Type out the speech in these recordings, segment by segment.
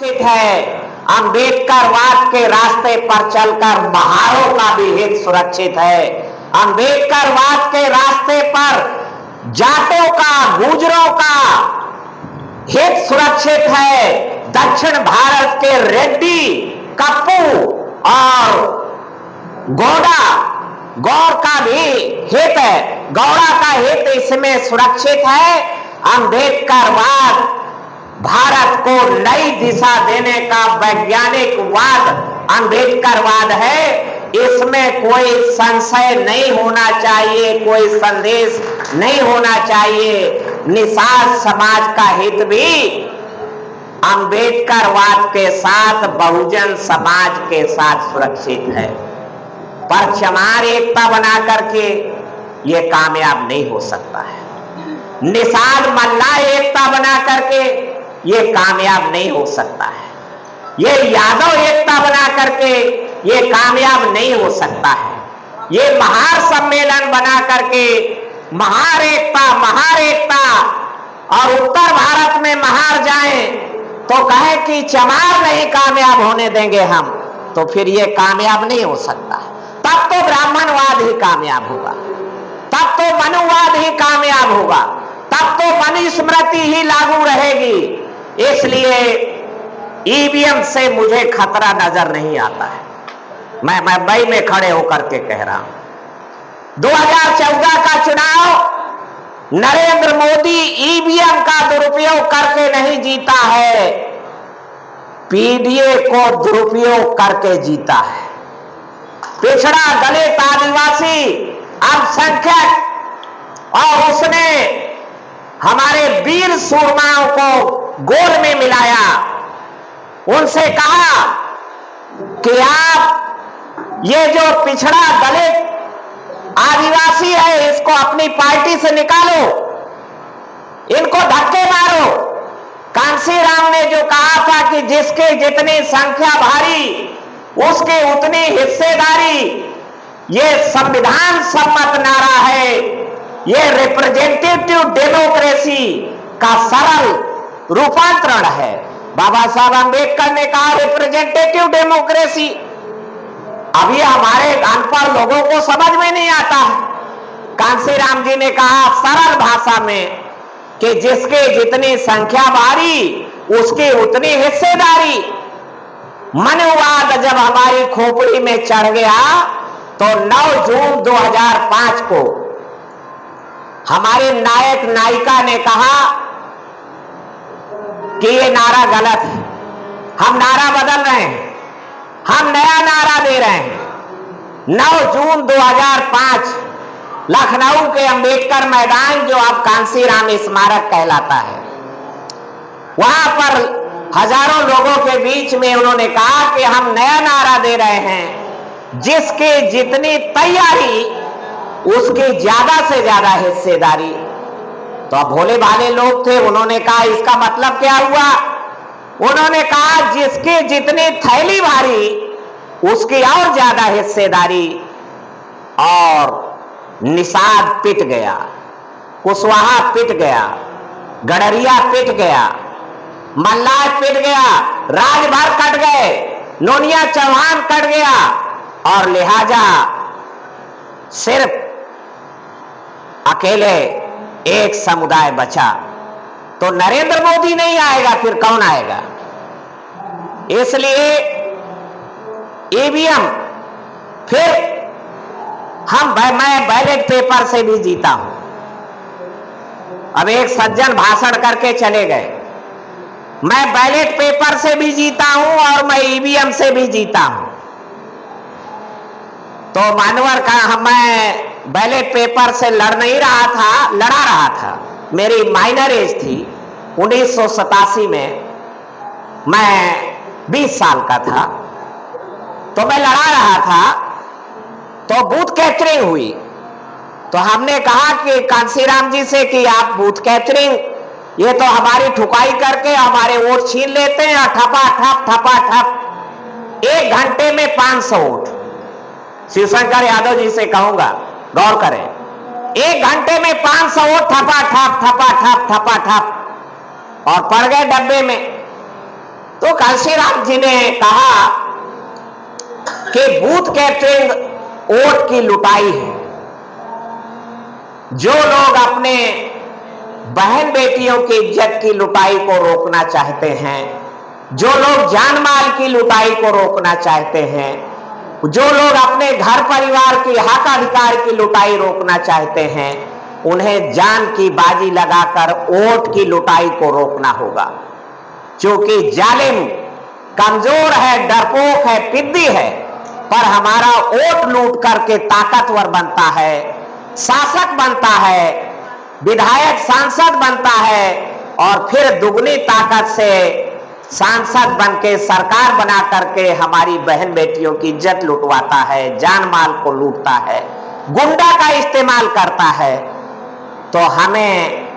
सुरक्षित है। अम्बेडकरवाद के रास्ते पर चलकर महारों का भी हित सुरक्षित है। अम्बेडकरवाद के रास्ते पर जाटों का, गुजरों का हित सुरक्षित है। दक्षिण भारत के रेड्डी, कप्पू और गौड़ का भी हित है, गौड़ा का हित इसमें सुरक्षित है। अम्बेडकरवाद भारत को नई दिशा देने का वैज्ञानिक वाद अम्बेडकरवाद है। इसमें कोई संशय नहीं होना चाहिए, कोई संदेश नहीं होना चाहिए। निषाद समाज का हित भी अम्बेडकरवाद के साथ, बहुजन समाज के साथ सुरक्षित है। पर चमार एकता बना करके ये कामयाब नहीं हो सकता है। निषाद मल्ला एकता बना करके ये कामयाब नहीं हो सकता है। ये यादव एकता बना करके ये कामयाब नहीं हो सकता है। ये महार सम्मेलन बना करके महार एकता और उत्तर भारत में महार जाएं तो कहे कि चमार नहीं कामयाब होने देंगे हम, तो फिर ये कामयाब नहीं हो सकता है। तब तो ब्राह्मणवाद ही कामयाब होगा, तब तो मनुवाद ही कामयाब होगा, तब तो मनुस्मृति ही लागू रहेगी। इसलिए ईवीएम से मुझे खतरा नजर नहीं आता है। मैं मुंबई में खड़े होकर के कह रहा हूं, 2014 का चुनाव नरेंद्र मोदी ईवीएम का दुरुपयोग करके नहीं जीता है, पीडीए को दुरुपयोग करके जीता है। पिछड़ा, दलित, आदिवासी, अल्पसंख्यक और उसने हमारे वीर सूरमाओं को गोद में मिलाया। उनसे कहा कि आप ये जो पिछड़ा, दलित, आदिवासी है इसको अपनी पार्टी से निकालो, इनको धक्के मारो। कांशीराम ने जो कहा था कि जिसके जितनी संख्या भारी उसकी उतनी हिस्सेदारी, ये संविधान सम्मत नारा है। ये रिप्रेजेंटेटिव डेमोक्रेसी का सरल रूपांतरण है। बाबा साहब अम्बेडकर ने कहा रिप्रेजेंटेटिव डेमोक्रेसी। अभी हमारे अनपढ़ लोगों को समझ में नहीं आता है। कांशीराम जी ने कहा सरल भाषा में कि जिसके जितनी संख्या भारी उसकी उतनी हिस्सेदारी। मनुवाद जब हमारी खोपड़ी में चढ़ गया तो 9 जून 2005 को हमारे नायक नायिका ने कहा कि ये नारा गलत है, हम नारा बदल रहे हैं, हम नया नारा दे रहे हैं। 9 जून 2005 लखनऊ के अंबेडकर मैदान, जो अब कांशीराम स्मारक कहलाता है, वहां पर हजारों लोगों के बीच में उन्होंने कहा कि हम नया नारा दे रहे हैं, जिसकी जितनी तैयारी उसकी ज्यादा से ज्यादा हिस्सेदारी। तो अब भोले भाले लोग थे, उन्होंने कहा इसका मतलब क्या हुआ? उन्होंने कहा जिसकी जितनी थैली भारी उसकी और ज्यादा हिस्सेदारी। और निषाद पिट गया, कुशवाहा पिट गया, गडरिया पिट गया, मल्लाह पिट गया, राजभर कट गए, नोनिया चौहान कट गया और लिहाजा सिर्फ अकेले एक समुदाय बचा। तो नरेंद्र मोदी नहीं आएगा, फिर कौन आएगा? इसलिए ईवीएम, फिर मैं बैलेट पेपर से भी जीता हूं। अब एक सज्जन भाषण करके चले गए, मैं बैलेट पेपर से भी जीता हूं और मैं ईवीएम से भी जीता हूं। तो मानवर का मैं बैलेट पेपर से लड़ा रहा था। मेरी माइनर एज थी। 1987 में मैं 20 साल का था, तो मैं लड़ा रहा था। तो बूथ कैप्चरिंग हुई, तो हमने कहा कि कांशीराम जी से कि आप बूथ कैप्चरिंग, ये तो हमारी ठुकाई करके हमारे वोट छीन लेते हैं, ठपा ठप 1 घंटे में 500 वोट। शिवशंकर यादव जी से कहूंगा गौर करें, 1 घंटे में 500 वोट ठपा ठप और पड़ गए डब्बे में। तो कांशीराम जी ने कहा कि बूथ कैटरिंग वोट की लुटाई है। जो लोग अपने बहन बेटियों की इज्जत की लुटाई को रोकना चाहते हैं, जो लोग जान माल की लुटाई को रोकना चाहते हैं, जो लोग अपने घर परिवार की हक अधिकार की लुटाई रोकना चाहते हैं, उन्हें जान की बाजी लगाकर वोट की लुटाई को रोकना होगा। क्योंकि जालिम कमजोर है, डरपोक है, पिद्दी है, पर हमारा वोट लूट करके ताकतवर बनता है, शासक बनता है, विधायक सांसद बनता है और फिर दुगनी ताकत से सांसद बन के सरकार बना करके हमारी बहन बेटियों की इज्जत लुटवाता है, जान माल को लूटता है, गुंडा का इस्तेमाल करता है। तो हमें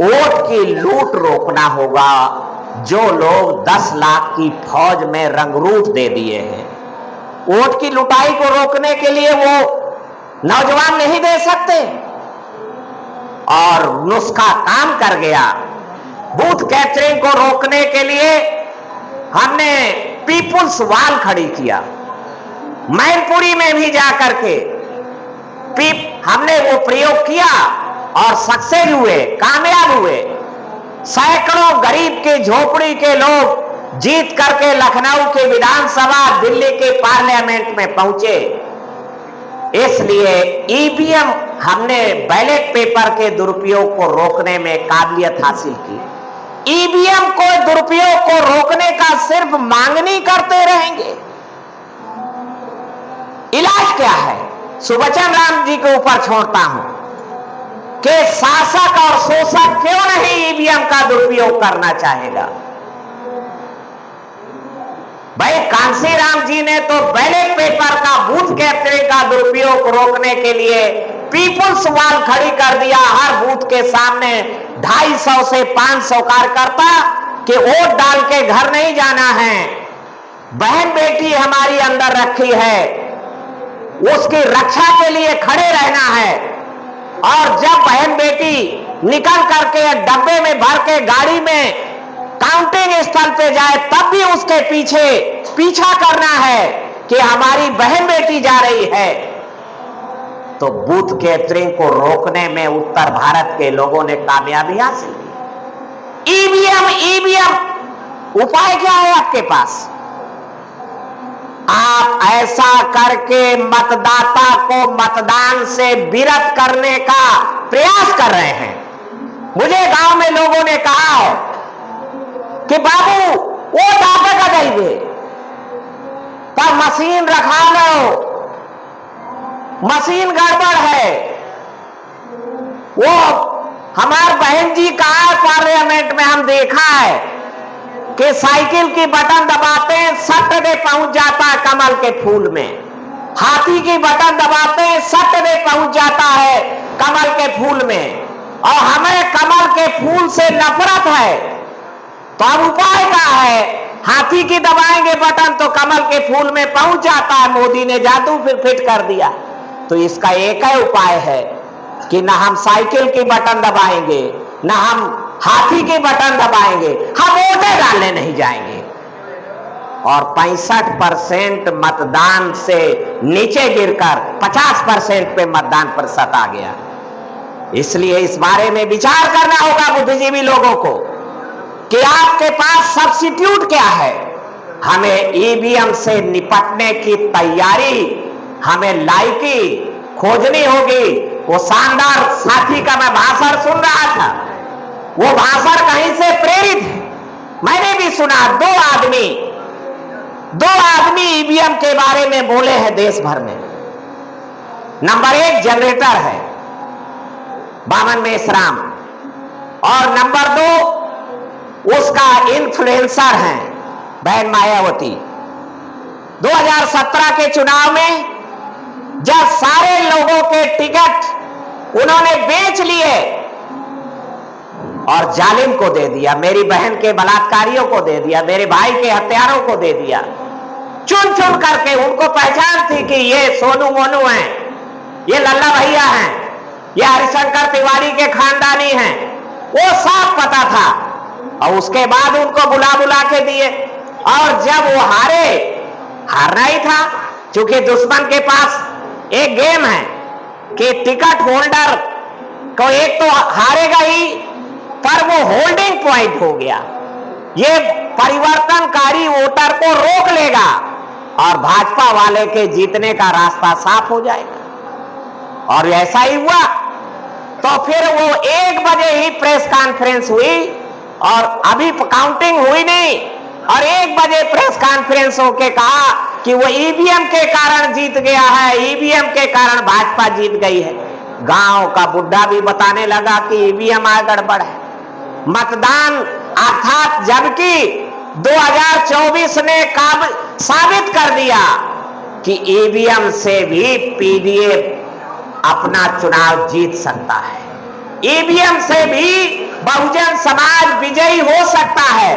वोट की लूट रोकना होगा। जो लोग 10 लाख की फौज में रंगरूट दे दिए हैं, वोट की लुटाई को रोकने के लिए वो नौजवान नहीं दे सकते, और नुस्खा काम कर गया। बूथ कैप्चरिंग को रोकने के लिए हमने पीपुल्स वॉल खड़ी किया। मैनपुरी में भी जाकर के हमने वो प्रयोग किया और सक्सेस हुए, कामयाब हुए। सैकड़ों गरीब के झोपड़ी के लोग जीत करके लखनऊ के विधानसभा, दिल्ली के पार्लियामेंट में पहुंचे। इसलिए ईवीएम हमने बैलेट पेपर के दुरुपयोग को रोकने में काबिलियत हासिल की। ईवीएम को दुरुपयोग को रोकने का सिर्फ मांगनी करते रहेंगे। इलाज क्या है? सुबचन राम जी के ऊपर छोड़ता हूं कि शासक और शोषक क्यों नहीं ईवीएम का दुरुपयोग करना चाहेगा। भाई कांशीराम जी ने तो बैलेट पेपर का, बूथ कैप्चरिंग का दुरुपयोग रोकने के लिए पीपुल्स वॉल खड़ी कर दिया। हर बूथ के सामने 250 से 500 कार्यकर्ता के वोट डाल के घर नहीं जाना है, बहन बेटी हमारी अंदर रखी है, उसकी रक्षा के लिए खड़े रहना है। और जब बहन बेटी निकल करके डब्बे में भर के गाड़ी में काउंटिंग स्थल पे जाए, तब भी उसके पीछा करना है कि हमारी बहन बेटी जा रही है। तो बूथ कैप्चरिंग को रोकने में उत्तर भारत के लोगों ने कामयाबी हासिल की। ईवीएम उपाय क्या है आपके पास? आप ऐसा करके मतदाता को मतदान से विरत करने का प्रयास कर रहे हैं। मुझे गांव में लोगों ने कहा कि बाबू वोट आपका देंगे पर मशीन रखा लो, मशीन गड़बड़ है। वो हमार बहन जी कहा पार्लियामेंट में हम देखा है कि साइकिल की बटन दबाते हैं, सट दे पहुंच जाता है कमल के फूल में। हाथी की बटन दबाते हैं, सट दे पहुंच जाता है कमल के फूल में। और हमें कमल के फूल से नफरत है, तो अब उपाय क्या है? हाथी की दबाएंगे बटन तो कमल के फूल में पहुंच जाता है। मोदी ने जादू फिर फिट कर दिया। तो इसका एक ही उपाय है कि ना हम साइकिल की बटन दबाएंगे, ना हम हाथी के बटन दबाएंगे, हम वोटें डालने नहीं जाएंगे। और 65% मतदान से नीचे गिरकर 50% पे मतदान प्रतिशत आ गया। इसलिए इस बारे में विचार करना होगा बुद्धिजीवी लोगों को कि आपके पास सब्स्टिट्यूट क्या है। हमें ईवीएम से निपटने की तैयारी, हमें लायकी खोजनी होगी। वो शानदार साथी का मैं भाषण सुन रहा था, वो भाषण कहीं से प्रेरित है, मैंने भी सुना। दो आदमी ईवीएम के बारे में बोले हैं देश भर में। नंबर 1 जनरेटर है बामन मेश्राम, और नंबर 2 उसका इन्फ्लुएंसर है बहन मायावती। 2017 के चुनाव में जब सारे लोगों के टिकट उन्होंने बेच लिए और जालिम को दे दिया, मेरी बहन के बलात्कारियों को दे दिया, मेरे भाई के हत्यारों को दे दिया, चुन चुन करके। उनको पहचान थी कि ये सोनू मोनू हैं, ये लल्ला भैया हैं, ये हरिशंकर तिवारी के खानदानी हैं, वो साफ पता था। और उसके बाद उनको बुला बुला के दिए। और जब वो हारना ही था, क्योंकि दुश्मन के पास एक गेम है कि टिकट होल्डर को एक तो हारेगा ही, पर वो होल्डिंग पॉइंट हो गया, ये परिवर्तनकारी वोटर को रोक लेगा और भाजपा वाले के जीतने का रास्ता साफ हो जाएगा। और ऐसा ही हुआ। तो फिर वो 1 बजे ही प्रेस कॉन्फ्रेंस हुई और अभी काउंटिंग हुई नहीं, और 1 बजे प्रेस कॉन्फ्रेंस होके कहा कि वो ईवीएम के कारण जीत गया है, ईवीएम के कारण भाजपा जीत गई है। गांव का बुढ़ा भी बताने लगा कि ईवीएम आ गड़बड़ है। मतदान अर्थात जबकि 2024 ने साबित कर दिया कि ईवीएम से भी पीडीए अपना चुनाव जीत सकता है, ईवीएम से भी बहुजन समाज विजयी हो सकता है।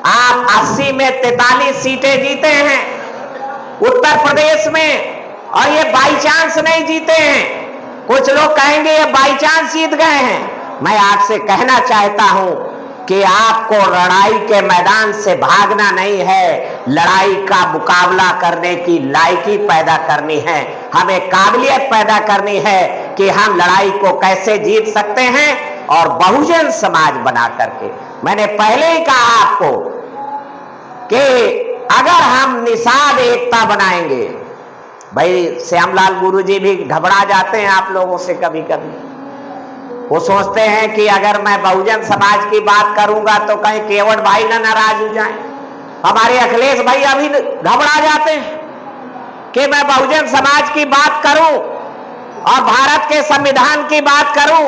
आप 80 में 43 सीटें जीते हैं उत्तर प्रदेश में, और ये बाई चांस नहीं जीते हैं। कुछ लोग कहेंगे ये बाई चांस जीत गए हैं। मैं आपसे कहना चाहता हूं कि आपको लड़ाई के मैदान से भागना नहीं है, लड़ाई का मुकाबला करने की लायकी पैदा करनी है, हमें काबिलियत पैदा करनी है कि हम लड़ाई को कैसे जीत सकते हैं, और बहुजन समाज बना करके। मैंने पहले ही कहा आपको कि अगर हम निषाद एकता बनाएंगे, भाई श्यामलाल गुरुजी भी घबरा जाते हैं आप लोगों से कभी कभी। वो सोचते हैं कि अगर मैं बहुजन समाज की बात करूंगा तो कहीं केवट भाई ना नाराज हो जाए। हमारे अखिलेश भाई अभी घबरा जाते हैं कि मैं बहुजन समाज की बात करूं और भारत के संविधान की बात करूं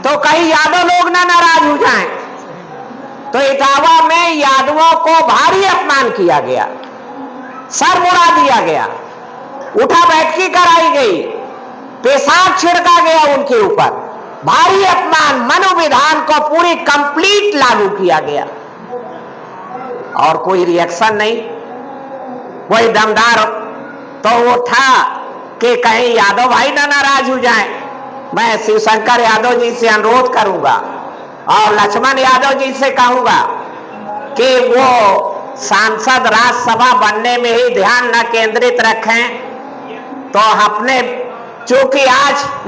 तो कहीं यादव लोग ना नाराज हो जाएं। तो इटावा में यादवों को भारी अपमान किया गया, सर मुड़ा दिया गया, उठा बैठकी कराई गई, पेशाब छिड़का गया उनके ऊपर, भारी अपमान, मनोविधान को पूरी कंप्लीट लागू किया गया और कोई रिएक्शन नहीं, कोई दमदार। तो वो था कि कहीं यादव भाई ना नाराज हो जाए। मैं शिवशंकर यादव जी से अनुरोध करूंगा और लक्ष्मण यादव जी से कहूंगा कि वो सांसद राज्यसभा बनने में ही ध्यान न केंद्रित रखें, तो अपने, चूंकि आज